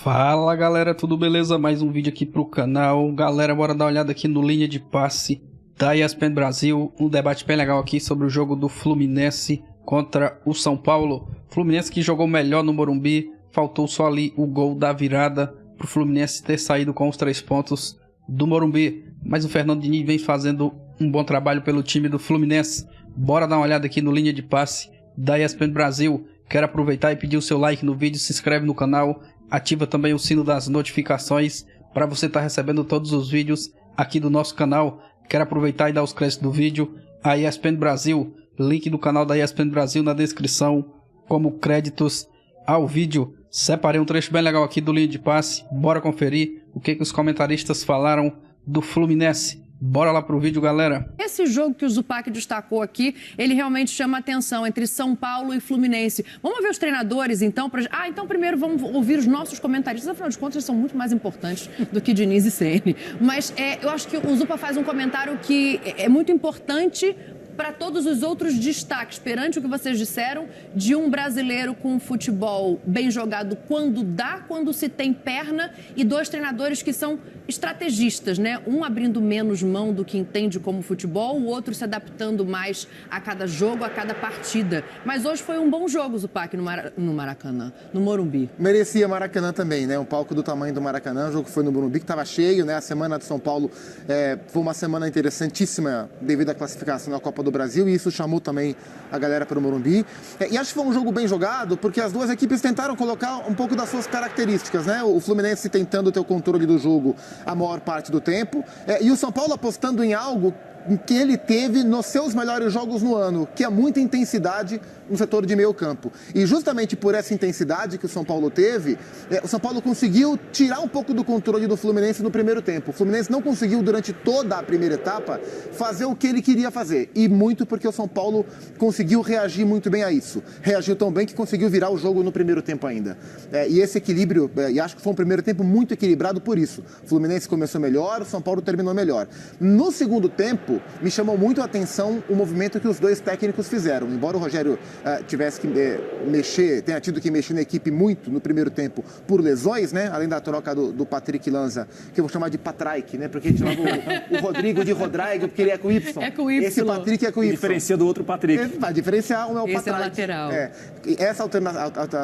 Fala galera, tudo beleza? Mais um vídeo aqui pro canal. Galera, bora dar uma olhada aqui no linha de passe da ESPN Brasil. Um debate bem legal aqui sobre o jogo do Fluminense contra o São Paulo. Fluminense que jogou melhor no Morumbi. Faltou só ali o gol da virada pro Fluminense ter saído com os 3 pontos do Morumbi. Mas o Fernando Diniz vem fazendo um bom trabalho pelo time do Fluminense. Bora dar uma olhada aqui no linha de passe da ESPN Brasil. Quero aproveitar e pedir o seu like no vídeo, se inscreve no canal. Ativa também o sino das notificações para você estar recebendo todos os vídeos aqui do nosso canal. Quero aproveitar e dar os créditos do vídeo à ESPN Brasil. Link do canal da ESPN Brasil na descrição como créditos ao vídeo. Separei um trecho bem legal aqui do linha de passe. Bora conferir o que os comentaristas falaram do Fluminense. Bora lá pro vídeo, galera. Esse jogo que o Zupac destacou aqui, ele realmente chama a atenção entre São Paulo e Fluminense. Vamos ver os treinadores, então? Então primeiro vamos ouvir os nossos comentaristas. Afinal de contas, eles são muito mais importantes do que Diniz e Ceni. Mas eu acho que o Zupa faz um comentário que é muito importante para todos os outros destaques, perante o que vocês disseram, de um brasileiro com futebol bem jogado quando dá, quando se tem perna, e 2 treinadores que são estrategistas, né? Um abrindo menos mão do que entende como futebol, o outro se adaptando mais a cada jogo, a cada partida. Mas hoje foi um bom jogo, Zupac, no Maracanã, no Morumbi. Merecia Maracanã também, né? Um palco do tamanho do Maracanã, o jogo foi no Morumbi, que estava cheio, né? A semana de São Paulo foi uma semana interessantíssima devido à classificação na Copa do Brasil, e isso chamou também a galera para o Morumbi. E acho que foi um jogo bem jogado, porque as duas equipes tentaram colocar um pouco das suas características, né? O Fluminense tentando ter o controle do jogo a maior parte do tempo, e o São Paulo apostando em algo que ele teve nos seus melhores jogos no ano, que é muita intensidade no setor de meio campo. E justamente por essa intensidade que o São Paulo teve, o São Paulo conseguiu tirar um pouco do controle do Fluminense no primeiro tempo. O Fluminense não conseguiu, durante toda a primeira etapa, fazer o que ele queria fazer. E muito porque o São Paulo conseguiu reagir muito bem a isso. Reagiu tão bem que conseguiu virar o jogo no primeiro tempo ainda. E esse equilíbrio, e acho que foi um primeiro tempo muito equilibrado por isso. O Fluminense começou melhor, o São Paulo terminou melhor. No segundo tempo, me chamou muito a atenção o movimento que os 2 técnicos fizeram. Embora o Rogério tivesse que tenha tido que mexer na equipe muito no primeiro tempo por lesões, né? Além da troca do Patrick Lanza, que eu vou chamar de Patrick, né? Porque a gente chamava o Rodrigo de Rodrigo, porque ele é com Y. É com Y. Esse Patrick é com Y. Diferencia do outro Patrick. Vai diferenciar, um é o Esse Patrick. é lateral. Essa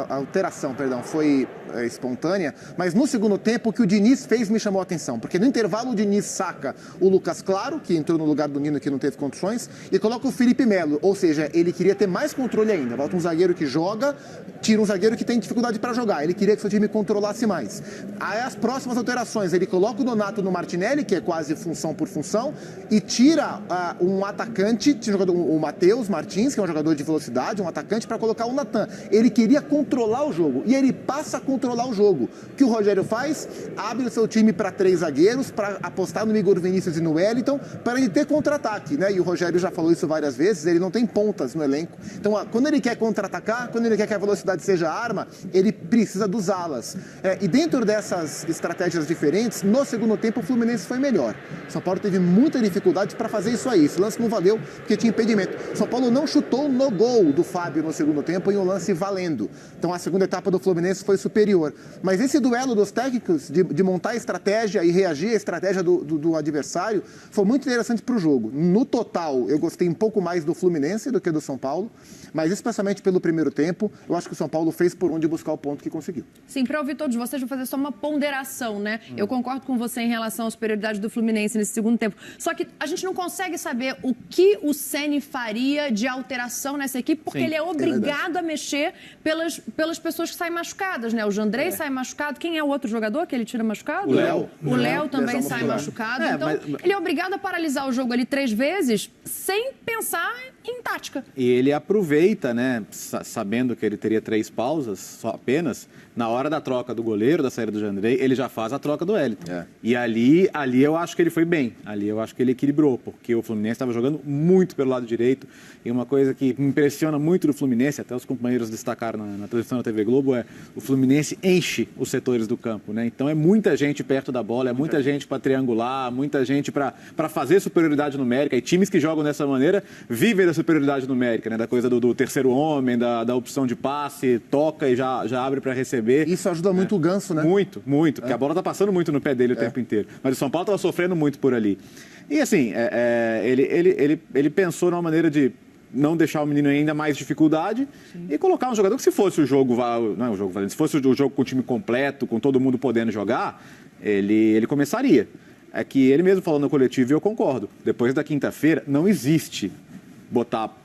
alteração, foi espontânea, mas no segundo tempo o que o Diniz fez me chamou a atenção, porque no intervalo o Diniz saca o Lucas Claro, que entrou no lugar do Nino, que não teve condições, e coloca o Felipe Melo, ou seja, ele queria ter mais controle ainda. Volta um zagueiro que joga, tira um zagueiro que tem dificuldade para jogar, ele queria que o seu time controlasse mais. Aí as próximas alterações, ele coloca o Donato no Martinelli, que é quase função por função, e tira um atacante, o Matheus Martins, que é um jogador de velocidade, um atacante, para colocar o Natan. Ele queria controlar o jogo, e ele passa a controlar o jogo. O que o Rogério faz? Abre o seu time para 3 zagueiros, para apostar no Igor Vinícius e no Wellington, para ele ter contra-ataque, né? E o Rogério já falou isso várias vezes, ele não tem pontas no elenco. Então, quando ele quer contra-atacar, quando ele quer que a velocidade seja arma, ele precisa dos alas. E dentro dessas estratégias diferentes, no segundo tempo o Fluminense foi melhor. O São Paulo teve muita dificuldade para fazer isso aí. Esse lance não valeu porque tinha impedimento. O São Paulo não chutou no gol do Fábio no segundo tempo em um lance valendo. Então a segunda etapa do Fluminense foi superior. Mas esse duelo dos técnicos, de montar a estratégia e reagir à estratégia do adversário, foi muito interessante para o jogo. No total, eu gostei um pouco mais do Fluminense do que do São Paulo, mas especialmente pelo primeiro tempo, eu acho que o São Paulo fez por onde buscar o ponto que conseguiu. Sim, para ouvir todos vocês, vou fazer só uma ponderação, né? Eu concordo com você em relação à superioridade do Fluminense nesse segundo tempo. Só que a gente não consegue saber o que o Ceni faria de alteração nessa equipe, porque ele é obrigado a mexer pelas pessoas que saem machucadas, né? O Jandrei sai machucado. Quem é o outro jogador que ele tira machucado? O Léo. O Léo também sai machucado. Então, ele é obrigado a paralisar o jogo ali 3 vezes sem pensar em tática. E ele aproveita, né, sabendo que ele teria 3 pausas, só apenas, na hora da troca do goleiro, da saída do Jandrei, ele já faz a troca do Wellington. E ali eu acho que ele foi bem. Ali eu acho que ele equilibrou, porque o Fluminense estava jogando muito pelo lado direito. E uma coisa que me impressiona muito do Fluminense, até os companheiros destacaram na transmissão da TV Globo, é o Fluminense enche os setores do campo, né? Então é muita gente perto da bola, é muita gente para triangular, muita gente para fazer superioridade numérica. E times que jogam dessa maneira vivem da superioridade numérica, né? Da coisa do terceiro homem, da opção de passe, toca e já abre para receber. B. Isso ajuda muito o Ganso, né? Muito, porque a bola tá passando muito no pé dele o tempo inteiro. Mas o São Paulo estava sofrendo muito por ali. E assim, ele pensou numa maneira de não deixar o menino em ainda mais dificuldade e colocar um jogador que, se fosse o jogo, não é o jogo valendo, se fosse o jogo com o time completo, com todo mundo podendo jogar, ele começaria. É que ele mesmo falou no coletivo, e eu concordo, depois da quinta-feira não existe botar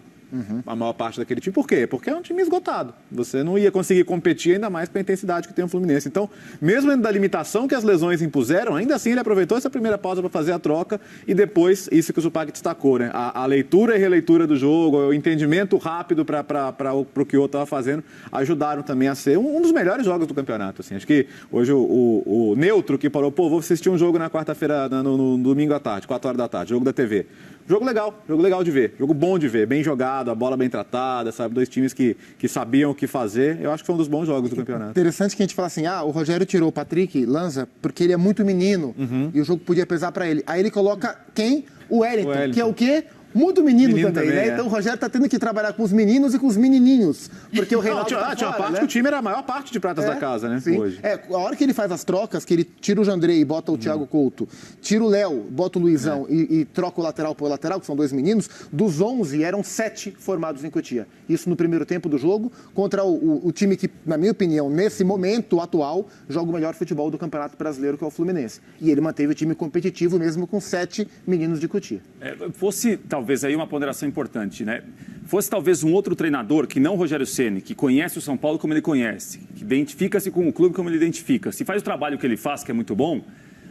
a maior parte daquele time. Por quê? Porque é um time esgotado. Você não ia conseguir competir ainda mais com a intensidade que tem o Fluminense. Então, mesmo dentro da limitação que as lesões impuseram, ainda assim ele aproveitou essa primeira pausa para fazer a troca e depois, isso que o Zupac destacou, né? A leitura e releitura do jogo, o entendimento rápido para o que o outro estava fazendo, ajudaram também a ser um dos melhores jogos do campeonato. Assim. Acho que hoje o neutro que parou, vou assistir um jogo na quarta-feira, no domingo à tarde, 4 horas da tarde, jogo da TV. Jogo legal de ver, jogo bom de ver, bem jogado, a bola bem tratada, sabe? Dois times que sabiam o que fazer. Eu acho que foi um dos bons jogos do campeonato. Interessante que a gente fala assim, o Rogério tirou o Patrick Lanza porque ele é muito menino e o jogo podia pesar para ele. Aí ele coloca quem? O Wellington, que é o quê? Muito menino também, né? Então o Rogério tá tendo que trabalhar com os meninos e com os menininhos. Porque o Reinaldo tinha uma parte que o time era a maior parte de pratas da casa, né? Sim. Hoje. A hora que ele faz as trocas, que ele tira o Jandrei e bota o Thiago Couto, tira o Léo, bota o Luizão e troca o lateral por lateral, que são 2 meninos, dos 11 eram 7 formados em Cotia. Isso no primeiro tempo do jogo, contra o time que, na minha opinião, nesse momento atual, joga o melhor futebol do Campeonato Brasileiro, que é o Fluminense. E ele manteve o time competitivo mesmo com 7 meninos de Cotia. Fosse, talvez, aí uma ponderação importante, né? Fosse talvez um outro treinador que não o Rogério Ceni, que conhece o São Paulo como ele conhece, que identifica-se com o clube como ele identifica, se faz o trabalho que ele faz, que é muito bom,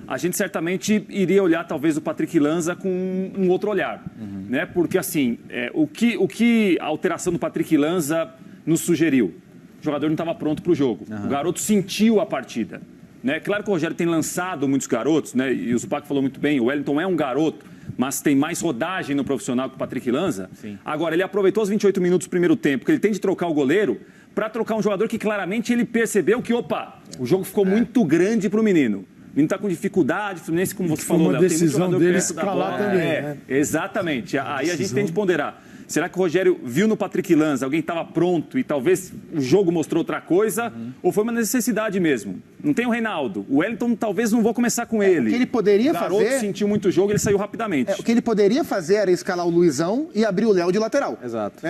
a gente certamente iria olhar talvez o Patrick Lanza com um outro olhar, né? Porque assim, o que a alteração do Patrick Lanza nos sugeriu? O jogador não estava pronto para o jogo. O garoto sentiu a partida, né? Claro que o Rogério tem lançado muitos garotos, né? E o Zupac falou muito bem, o Wellington é um garoto, mas tem mais rodagem no profissional que o Patrick Lanza. Sim. Agora, ele aproveitou os 28 minutos do primeiro tempo, que ele tem de trocar o goleiro, para trocar um jogador que claramente ele percebeu que, o jogo ficou muito grande para o menino. O menino está com dificuldade, o Fluminense, como você falou, uma Léo, decisão tem muito dele perto da bola. escalar também. Né? Exatamente. Aí a gente tem de ponderar. Será que o Rogério viu no Patrick Lanza alguém estava pronto e talvez o jogo mostrou outra coisa? Ou foi uma necessidade mesmo? Não tem o Reinaldo. O Wellington talvez não vou começar com ele. O que ele poderia fazer... O garoto sentiu muito o jogo e ele saiu rapidamente. O que ele poderia fazer era escalar o Luizão e abrir o Léo de lateral. Exato.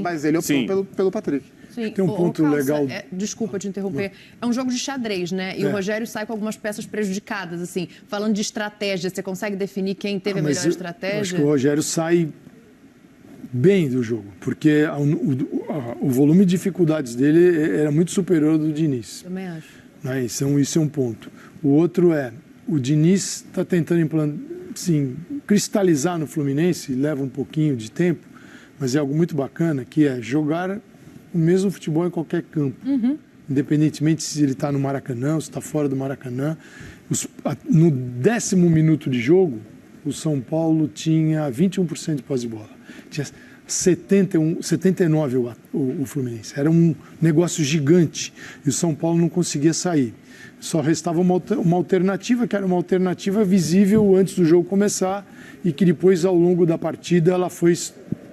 Mas ele optou pelo Patrick. Sim. Tem um ponto legal. Desculpa te interromper. É um jogo de xadrez, né? E o Rogério sai com algumas peças prejudicadas, assim. Falando de estratégia, você consegue definir quem teve a melhor estratégia? Eu acho que o Rogério sai bem do jogo, porque o volume de dificuldades dele era muito superior ao do Diniz. Também acho. Né? Isso é um ponto. O outro o Diniz está tentando cristalizar no Fluminense, leva um pouquinho de tempo, mas é algo muito bacana, que é jogar o mesmo futebol em qualquer campo. Independentemente se ele está no Maracanã, se está fora do Maracanã. No 10º minuto de jogo, o São Paulo tinha 21% de posse de bola. Tinha 79 o Fluminense. Era um negócio gigante e o São Paulo não conseguia sair. Só restava uma alternativa, que era uma alternativa visível antes do jogo começar e que depois, ao longo da partida, ela foi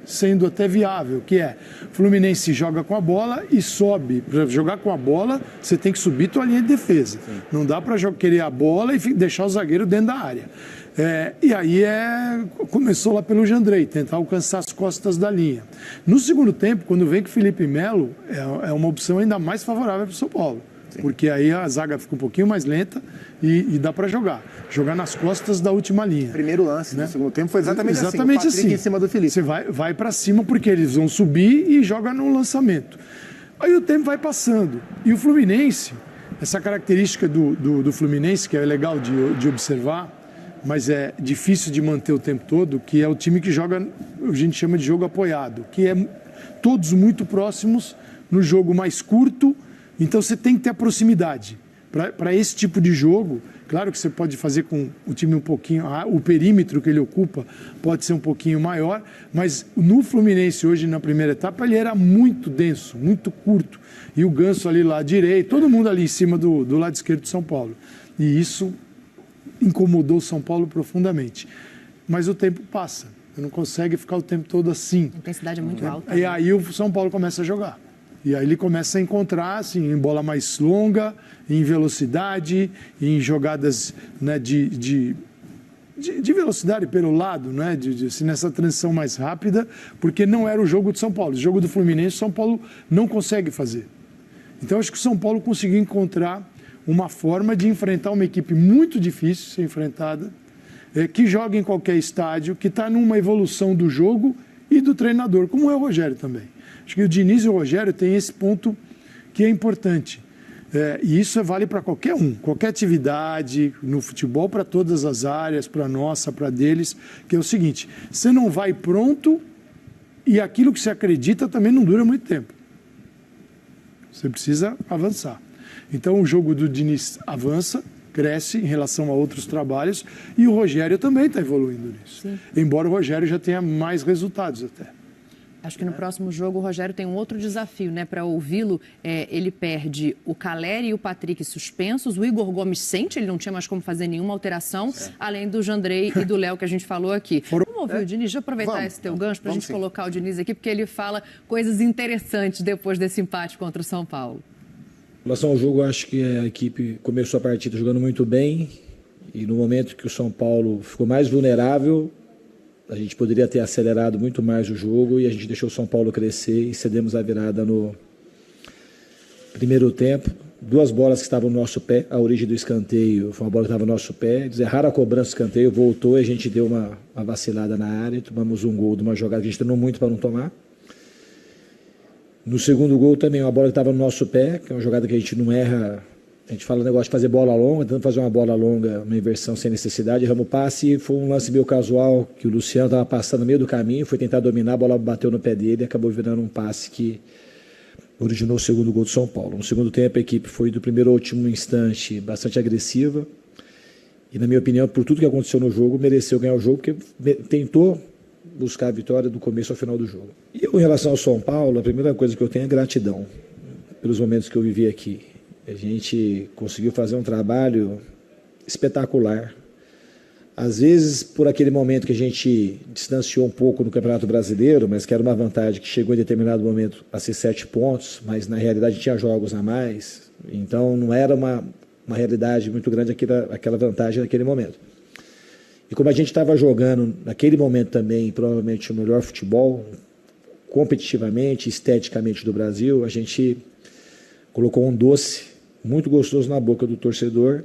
sendo até viável, que é o Fluminense joga com a bola e sobe. Para jogar com a bola, você tem que subir tua linha de defesa. Sim. Não dá para querer a bola e deixar o zagueiro dentro da área. E aí começou lá pelo Jandrei, tentar alcançar as costas da linha. No segundo tempo, quando vem que o Felipe Melo, é uma opção ainda mais favorável para o São Paulo. Sim. Porque aí a zaga fica um pouquinho mais lenta e dá para jogar nas costas da última linha. O primeiro lance do segundo tempo foi exatamente assim. O Patrick em cima do Felipe. Você vai para cima porque eles vão subir e joga no lançamento. Aí o tempo vai passando. E o Fluminense, essa característica do Fluminense, que é legal de observar, mas é difícil de manter o tempo todo, que é o time que joga, a gente chama de jogo apoiado, que é todos muito próximos no jogo mais curto. Então você tem que ter a proximidade. Para esse tipo de jogo, claro que você pode fazer com o time um pouquinho, o perímetro que ele ocupa pode ser um pouquinho maior, mas no Fluminense hoje, na primeira etapa, ele era muito denso, muito curto. E o Ganso ali lá direito, todo mundo ali em cima do lado esquerdo de São Paulo. E isso incomodou o São Paulo profundamente. Mas o tempo passa, você não consegue ficar o tempo todo assim. A intensidade é muito alta. E aí o São Paulo começa a jogar. E aí ele começa a encontrar, assim, em bola mais longa, em velocidade, em jogadas, né, de velocidade pelo lado, né, assim, nessa transição mais rápida, porque não era o jogo de São Paulo. O jogo do Fluminense, o São Paulo não consegue fazer. Então, acho que o São Paulo conseguiu encontrar uma forma de enfrentar uma equipe muito difícil de ser enfrentada, que joga em qualquer estádio, que está numa evolução do jogo e do treinador, como é o Rogério também. Acho que o Diniz e o Rogério têm esse ponto que é importante. E isso vale para qualquer um, qualquer atividade, no futebol, para todas as áreas, para a nossa, para deles, que é o seguinte: você não vai pronto e aquilo que você acredita também não dura muito tempo. Você precisa avançar. Então o jogo do Diniz avança, cresce em relação a outros trabalhos e o Rogério também está evoluindo nisso. Sim. Embora o Rogério já tenha mais resultados até. Acho que no próximo jogo o Rogério tem um outro desafio, né? Para ouvi-lo, ele perde o Caleri e o Patrick suspensos, o Igor Gomes sente, ele não tinha mais como fazer nenhuma alteração, além do Jandrei e do Léo que a gente falou aqui. Vamos ouvir o Diniz? Deixa eu aproveitar esse teu gancho para a gente colocar o Diniz aqui, porque ele fala coisas interessantes depois desse empate contra o São Paulo. Em relação ao jogo, acho que a equipe começou a partida jogando muito bem e no momento que o São Paulo ficou mais vulnerável, a gente poderia ter acelerado muito mais o jogo e a gente deixou o São Paulo crescer e cedemos a virada no primeiro tempo. 2 bolas que estavam no nosso pé, a origem do escanteio foi uma bola que estava no nosso pé, eles erraram a cobrança do escanteio, voltou e a gente deu uma vacilada na área e tomamos um gol de uma jogada que a gente treinou muito para não tomar. No segundo gol também, uma bola que estava no nosso pé, que é uma jogada que a gente não erra. A gente fala o negócio de fazer bola longa, tentando fazer uma bola longa, uma inversão sem necessidade, erramos o passe, foi um lance meio casual, que o Luciano estava passando no meio do caminho, foi tentar dominar, a bola bateu no pé dele e acabou virando um passe que originou o segundo gol do São Paulo. No segundo tempo, a equipe foi do primeiro ao último instante bastante agressiva e, na minha opinião, por tudo que aconteceu no jogo, mereceu ganhar o jogo, porque tentou buscar a vitória do começo ao final do jogo. E em relação ao São Paulo, a primeira coisa que eu tenho é gratidão pelos momentos que eu vivi aqui. A gente conseguiu fazer um trabalho espetacular. Às vezes, por aquele momento que a gente distanciou um pouco no Campeonato Brasileiro, mas que era uma vantagem que chegou em determinado momento a ser 7 pontos, mas na realidade tinha jogos a mais. Então não era uma realidade muito grande aquela vantagem naquele momento. E como a gente estava jogando naquele momento também, provavelmente o melhor futebol, competitivamente, esteticamente do Brasil, a gente colocou um doce muito gostoso na boca do torcedor,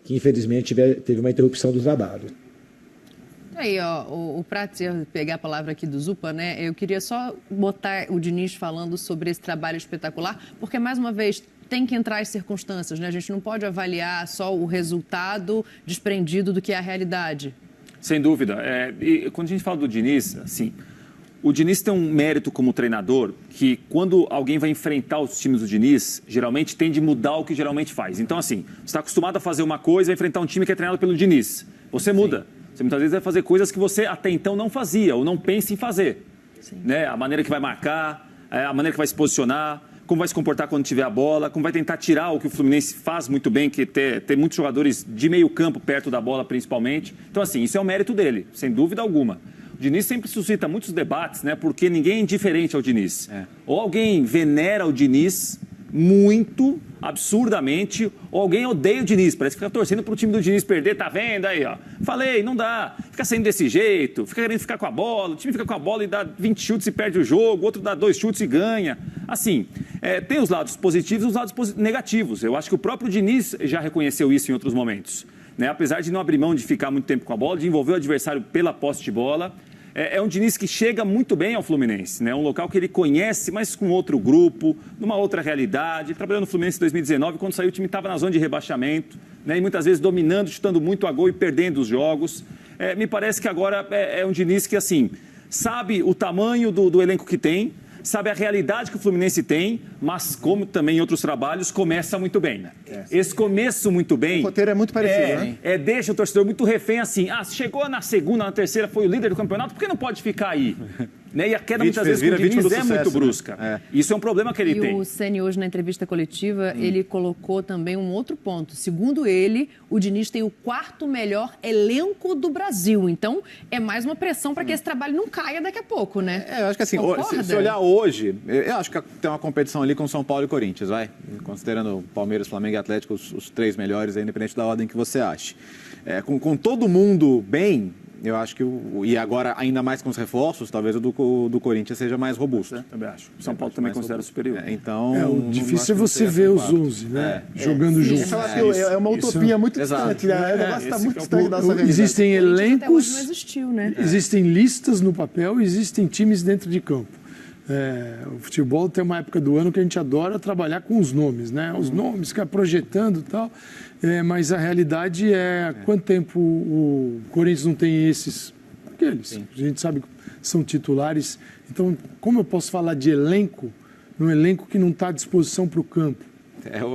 que infelizmente teve uma interrupção do trabalho. Aí, ó, o Prato pegar a palavra aqui do Zupa, né? Eu queria só botar o Diniz falando sobre esse trabalho espetacular, porque, mais uma vez, tem que entrar as circunstâncias, né? A gente não pode avaliar só o resultado desprendido do que é a realidade. Sem dúvida. E quando a gente fala do Diniz, assim, o Diniz tem um mérito como treinador que, quando alguém vai enfrentar os times do Diniz, geralmente tende a mudar o que geralmente faz. Então, assim, você está acostumado a fazer uma coisa e enfrentar um time que é treinado pelo Diniz. Você muda. Sim. Você muitas vezes vai fazer coisas que você até então não fazia ou não pensa em fazer. Né? A maneira que vai marcar, a maneira que vai se posicionar, como vai se comportar quando tiver a bola, como vai tentar tirar o que o Fluminense faz muito bem, que é ter muitos jogadores de meio campo perto da bola, principalmente. Então, assim, isso é o mérito dele, sem dúvida alguma. O Diniz sempre suscita muitos debates, né? Porque ninguém é indiferente ao Diniz. Ou alguém venera o Diniz muito, absurdamente, ou alguém odeia o Diniz. Parece que fica torcendo para o time do Diniz perder, tá vendo aí, ó. Falei, não dá. Fica saindo desse jeito, fica querendo ficar com a bola, o time fica com a bola e dá 20 chutes e perde o jogo, o outro dá 2 chutes e ganha. Assim, tem os lados positivos e os lados negativos. Eu acho que o próprio Diniz já reconheceu isso em outros momentos. Né? Apesar de não abrir mão de ficar muito tempo com a bola, de envolver o adversário pela posse de bola, é um Diniz que chega muito bem ao Fluminense, né? Um local que ele conhece, mas com outro grupo, numa outra realidade. Ele trabalhou no Fluminense em 2019, quando saiu o time estava na zona de rebaixamento, né? E muitas vezes dominando, chutando muito a gol e perdendo os jogos. Me parece que agora é um Diniz que, assim, sabe o tamanho do elenco que tem, sabe a realidade que o Fluminense tem, mas, como também em outros trabalhos, começa muito bem. Né? Esse começo muito bem... O roteiro é muito parecido, né? Deixa o torcedor muito refém assim. Chegou na segunda, na terceira, foi o líder do campeonato, por que não pode ficar aí? Né? E a queda, muitas vezes, com o Diniz é muito brusca. Né? Isso é um problema que ele tem. E o Ceni, hoje, na entrevista coletiva, ele colocou também um outro ponto. Segundo ele, o Diniz tem o 4º melhor elenco do Brasil. Então, é mais uma pressão para que esse trabalho não caia daqui a pouco, né? Eu acho que assim, se olhar hoje, eu acho que tem uma competição ali com São Paulo e Corinthians, vai? Considerando Palmeiras, Flamengo e Atlético os 3 melhores, independente da ordem que você ache. Com todo mundo bem, eu acho que, e agora ainda mais com os reforços, talvez o do Corinthians seja mais robusto. Também acho. O São Paulo também considera superior. Então, o difícil é você ver os 11, né? Jogando juntos. É uma utopia muito distante, né? O negócio está muito distante da nossa realidade. Existem elencos, não existiu, né? Existem listas no papel, existem times dentro de campo. O futebol tem uma época do ano que a gente adora trabalhar com os nomes, né? Os nomes, ficar projetando e tal. Mas a realidade é quanto tempo o Corinthians não tem esses? Aqueles. Sim. A gente sabe que são titulares. Então, como eu posso falar de elenco, num elenco que não está à disposição para o campo?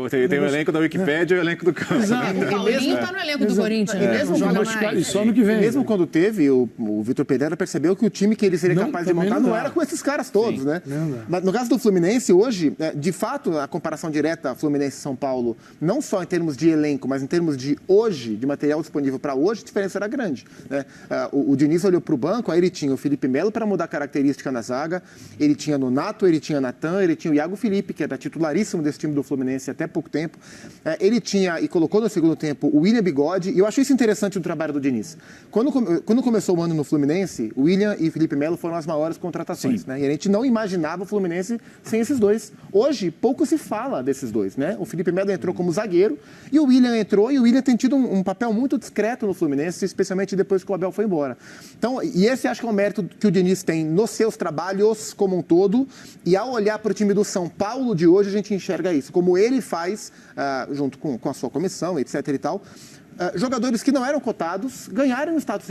Tem o elenco da Wikipédia e o elenco do campo. Exato. O Paulinho está no elenco do Corinthians. Mesmo joga mais. Só no que vem. Mesmo quando teve, o Vitor Pereira percebeu que o time que ele seria capaz de montar não era com esses caras todos, né? Mas no caso do Fluminense, hoje, de fato, a comparação direta Fluminense-São Paulo, não só em termos de elenco, mas em termos de hoje, de material disponível para hoje, a diferença era grande. Né? O Diniz olhou para o banco, aí ele tinha o Felipe Melo para mudar a característica na zaga, ele tinha Nonato, ele tinha Natan, ele tinha o Iago Felipe, que era titularíssimo desse time do Fluminense até pouco tempo. Ele tinha, e colocou no segundo tempo, o William Bigode, e eu acho isso interessante no trabalho do Diniz. Quando começou o ano no Fluminense, o William e Felipe Melo foram as maiores contratações, né? E a gente não imaginava o Fluminense sem esses dois. Hoje, pouco se fala desses dois, né? O Felipe Melo entrou como zagueiro, e o William entrou, e o William tem tido um papel muito discreto no Fluminense, especialmente depois que o Abel foi embora. Então, e esse acho que é um mérito que o Diniz tem nos seus trabalhos como um todo, e ao olhar para o time do São Paulo de hoje, a gente enxerga isso, como ele faz junto com a sua comissão, etc. e tal, jogadores que não eram cotados ganharem um status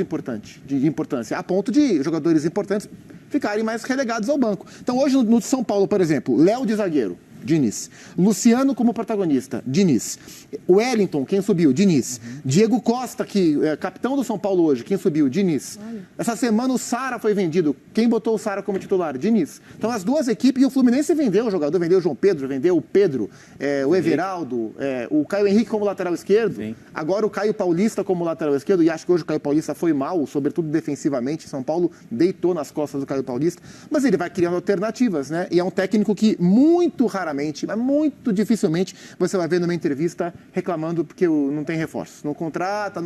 de importância, a ponto de jogadores importantes ficarem mais relegados ao banco. Então, hoje no São Paulo, por exemplo, Léo de zagueiro, Diniz. Luciano como protagonista, Diniz. Wellington, quem subiu? Diniz. Diego Costa, que é capitão do São Paulo hoje, quem subiu? Diniz. Essa semana o Sara foi vendido. Quem botou o Sara como titular? Diniz. Então as duas equipes, e o Fluminense vendeu o jogador, vendeu o João Pedro, vendeu o Pedro, o Everaldo, o Caio Henrique como lateral esquerdo. Sim. Agora o Caio Paulista como lateral esquerdo, e acho que hoje o Caio Paulista foi mal, sobretudo defensivamente. São Paulo deitou nas costas do Caio Paulista, mas ele vai criando alternativas, né? E é um técnico que muito raramente, mas muito dificilmente você vai ver numa entrevista reclamando porque não tem reforço. Não contrata.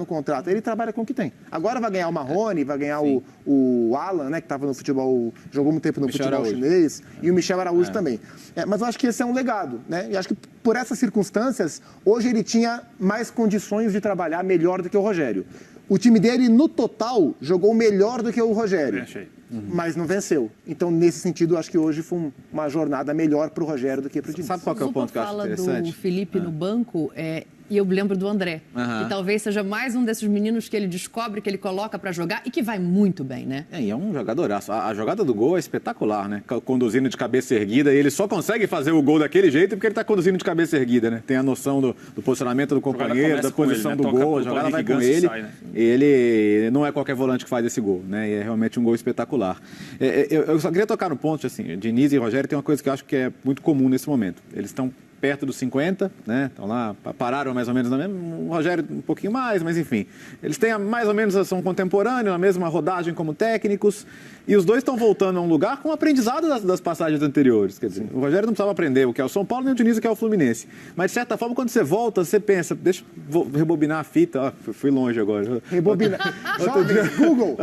Ele trabalha com o que tem. Agora vai ganhar o Marrone, vai ganhar o Alan, né, que estava no futebol, jogou muito tempo no futebol chinês, e o Michel Araújo também. Mas eu acho que esse é um legado, né? E acho que por essas circunstâncias, hoje ele tinha mais condições de trabalhar melhor do que o Rogério. O time dele, no total, jogou melhor do que o Rogério. Mas não venceu. Então, nesse sentido, acho que hoje foi uma jornada melhor para o Rogério do que para o Diniz. Sabe qual que é o ponto que eu acho interessante? Fala do Felipe no banco, e eu lembro do André, que talvez seja mais um desses meninos que ele descobre, que ele coloca para jogar e que vai muito bem, né? E é um jogadoraço. A jogada do gol é espetacular, né? Conduzindo de cabeça erguida, e ele só consegue fazer o gol daquele jeito porque ele está conduzindo de cabeça erguida, né? Tem a noção do posicionamento do companheiro, da posição do gol, a jogada vai com ele. Ele não é qualquer volante que faz esse gol, né? E é realmente um gol espetacular. Eu só queria tocar no ponto, assim, Diniz e Rogério tem uma coisa que eu acho que é muito comum nesse momento. Eles estão perto dos 50, né? Estão lá, pararam mais ou menos na mesma, o Rogério um pouquinho mais, mas enfim. Eles têm mais ou menos, são contemporâneos, a mesma rodagem como técnicos, e os dois estão voltando a um lugar com aprendizado das passagens anteriores. Quer dizer, o Rogério não precisava aprender o que é o São Paulo, nem o Diniz o que é o Fluminense. Mas, de certa forma, quando você volta, você pensa, vou rebobinar a fita, fui longe agora. Rebobinar. Google.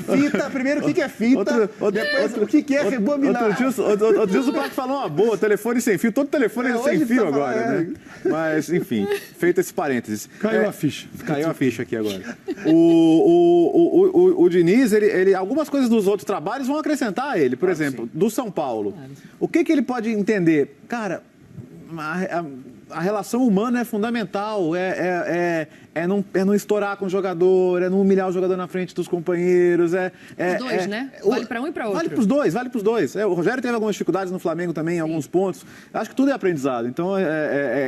Fita, primeiro o que é fita, depois o que é rebobinar. Outro dia o Paco falou uma boa, telefone sem fio, todo telefone é sem fio agora, né? Mas, enfim, feito esse parênteses. Caiu a ficha. Caiu a ficha aqui agora. O Diniz, ele, algumas coisas dos outros trabalhos vão acrescentar a ele. Por exemplo, do São Paulo. O que ele pode entender? Cara, a relação humana é fundamental, não estourar com o jogador, é não humilhar o jogador na frente dos companheiros. Os dois, né? Vale para um e para outro. Vale pros dois. O Rogério teve algumas dificuldades no Flamengo também, em alguns pontos. Acho que tudo é aprendizado. Então,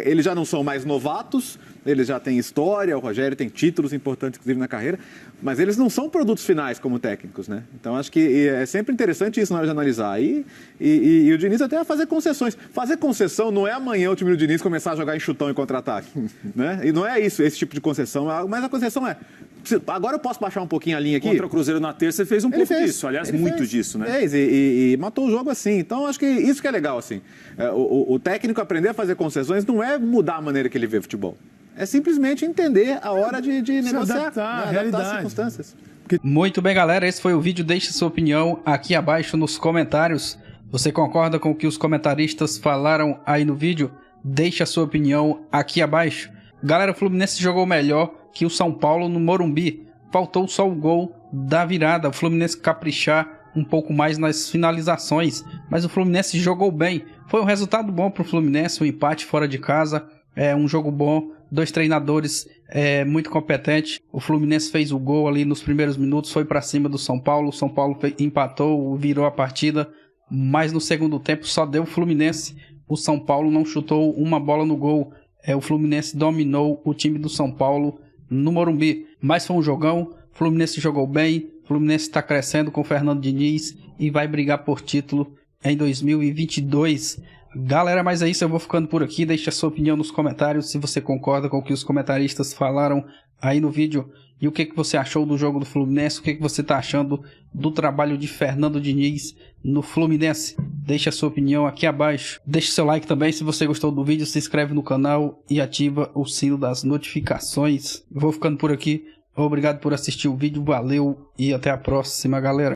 eles já não são mais novatos, eles já têm história, o Rogério tem títulos importantes, inclusive, na carreira, mas eles não são produtos finais como técnicos, né? Então, acho que é sempre interessante isso na hora de analisar. E o Diniz até vai fazer concessões. Fazer concessão não é amanhã o time do Diniz começar a jogar em chutão e contra-ataque, né? E não é isso, esse tipo de concessão, mas a concessão é... Agora eu posso baixar um pouquinho a linha aqui? Contra o Cruzeiro na terça, ele fez um pouco disso. Aliás, muito disso, né? Fez, e matou o jogo assim. Então, acho que isso que é legal, assim. O técnico aprender a fazer concessões não é mudar a maneira que ele vê futebol. É simplesmente entender a hora de negociar, adaptar, né? Adaptar as circunstâncias. Muito bem, galera. Esse foi o vídeo. Deixe sua opinião aqui abaixo nos comentários. Você concorda com o que os comentaristas falaram aí no vídeo? Deixe a sua opinião aqui abaixo. Galera, o Fluminense jogou melhor que o São Paulo no Morumbi. Faltou só o gol da virada. O Fluminense caprichar um pouco mais nas finalizações. Mas o Fluminense jogou bem. Foi um resultado bom para o Fluminense, um empate fora de casa. É um jogo bom. 2 treinadores muito competentes. O Fluminense fez o gol ali nos primeiros minutos. Foi para cima do São Paulo. O São Paulo empatou, virou a partida. Mas no segundo tempo só deu o Fluminense. O São Paulo não chutou uma bola no gol. O Fluminense dominou o time do São Paulo no Morumbi. Mas foi um jogão. O Fluminense jogou bem. O Fluminense está crescendo com o Fernando Diniz e vai brigar por título em 2022. Galera, mas é isso. Eu vou ficando por aqui. Deixe a sua opinião nos comentários se você concorda com o que os comentaristas falaram aí no vídeo. E o que você achou do jogo do Fluminense? O que você está achando do trabalho de Fernando Diniz no Fluminense? Deixe a sua opinião aqui abaixo. Deixe seu like também se você gostou do vídeo. Se inscreve no canal e ativa o sino das notificações. Eu vou ficando por aqui. Obrigado por assistir o vídeo. Valeu e até a próxima, galera.